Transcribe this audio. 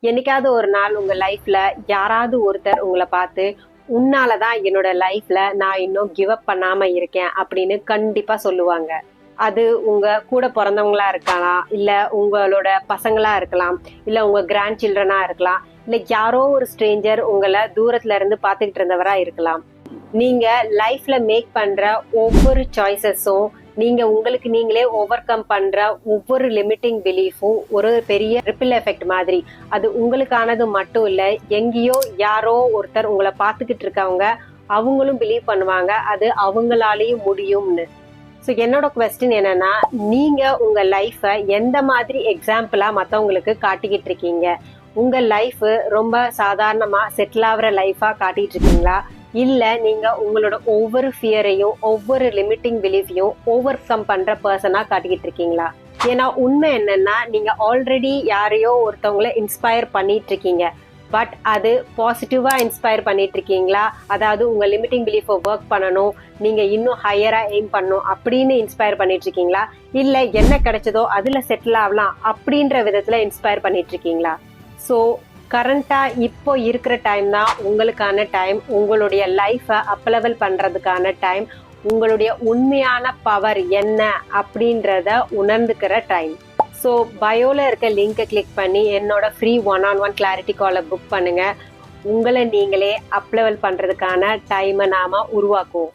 என்னைக்காவது ஒரு நாள் உங்க லைஃப்ல யாராவது ஒருத்தர் உங்களை பார்த்து உன்னாலதான் என்னோட லைஃப்ல நான் இன்னும் கிவ் அப் பண்ணாம இருக்கேன் அப்படின்னு கண்டிப்பா சொல்லுவாங்க. அது உங்க கூட பிறந்தவங்களா இருக்கலாம், இல்ல உங்களோட பசங்களா இருக்கலாம், இல்ல உங்க கிராண்ட் சில்ட்ரனா இருக்கலாம், இல்ல யாரோ ஒரு ஸ்ட்ரேஞ்சர் உங்களை தூரத்துல இருந்து பாத்துக்கிட்டு இருந்தவரா இருக்கலாம். நீங்க லைஃப்ல மேக் பண்ற ஒவ்வொரு சாய்ஸஸும், நீங்க உங்களுக்கு நீங்களே ஓவர் கம் பண்ற ஒவ்வொரு லிமிட்டிங் பிலீஃபும் ஒரு பெரிய ரிப்பிள் எஃபெக்ட் மாதிரி. அது உங்களுக்கானது மட்டும் இல்ல, எங்கேயோ யாரோ ஒருத்தர் உங்களை பார்த்துக்கிட்டு இருக்கவங்க அவங்களும் பிலீவ் பண்ணுவாங்க அது அவங்களாலேயும் முடியும்னு. ஸோ என்னோட கொஸ்டின் என்னன்னா, நீங்க உங்க லைஃபை எந்த மாதிரி எக்ஸாம்பிளா மற்றவங்களுக்கு காட்டிக்கிட்டு இருக்கீங்க? உங்க லைஃப் ரொம்ப சாதாரணமா செட்டில் ஆகுற லைஃபா காட்டிட்டு இருக்கீங்களா, இல்ல நீங்க உங்களோட ஒவ்வொரு ஃபியரையும் ஒவ்வொரு லிமிட்டிங் பிலீஃபையும் ஓவர் கம் பண்ற பர்சனா காட்டிக்கிட்டு இருக்கீங்களா? ஏன்னா உண்மை என்னன்னா, நீங்க ஆல்ரெடி யாரையோ ஒருத்தவங்களை இன்ஸ்பயர் பண்ணிட்டு இருக்கீங்க. பட் அது பாசிட்டிவா இன்ஸ்பயர் பண்ணிட்டு இருக்கீங்களா, அதாவது உங்க லிமிட்டிங் பிலீஃபை ஒர்க் பண்ணணும், நீங்க இன்னும் ஹையரா எய்ம் பண்ணணும் அப்படின்னு இன்ஸ்பயர் பண்ணிட்டு இருக்கீங்களா, இல்ல என்ன கிடைச்சதோ அதுல செட்டில் ஆகலாம் அப்படின்ற விதத்துல இன்ஸ்பயர் பண்ணிட்டு இருக்கீங்களா? ஸோ கரண்டா இப்போ இருக்கிற டைம் தான் உங்களுக்கான டைம். உங்களுடைய லைஃபை அப் லெவல் பண்றதுக்கான டைம். உங்களுடைய உண்மையான பவர் என்ன அப்படின்றத உணர்ந்துக்கிற டைம். ஸோ பயோல இருக்க லிங்கை கிளிக் பண்ணி என்னோட ஃப்ரீ 1-on-1 கிளாரிட்டி காலை புக் பண்ணுங்க. உங்களை நீங்களே அப் லெவல் பண்றதுக்கான டைமை நாம உருவாக்குவோம்.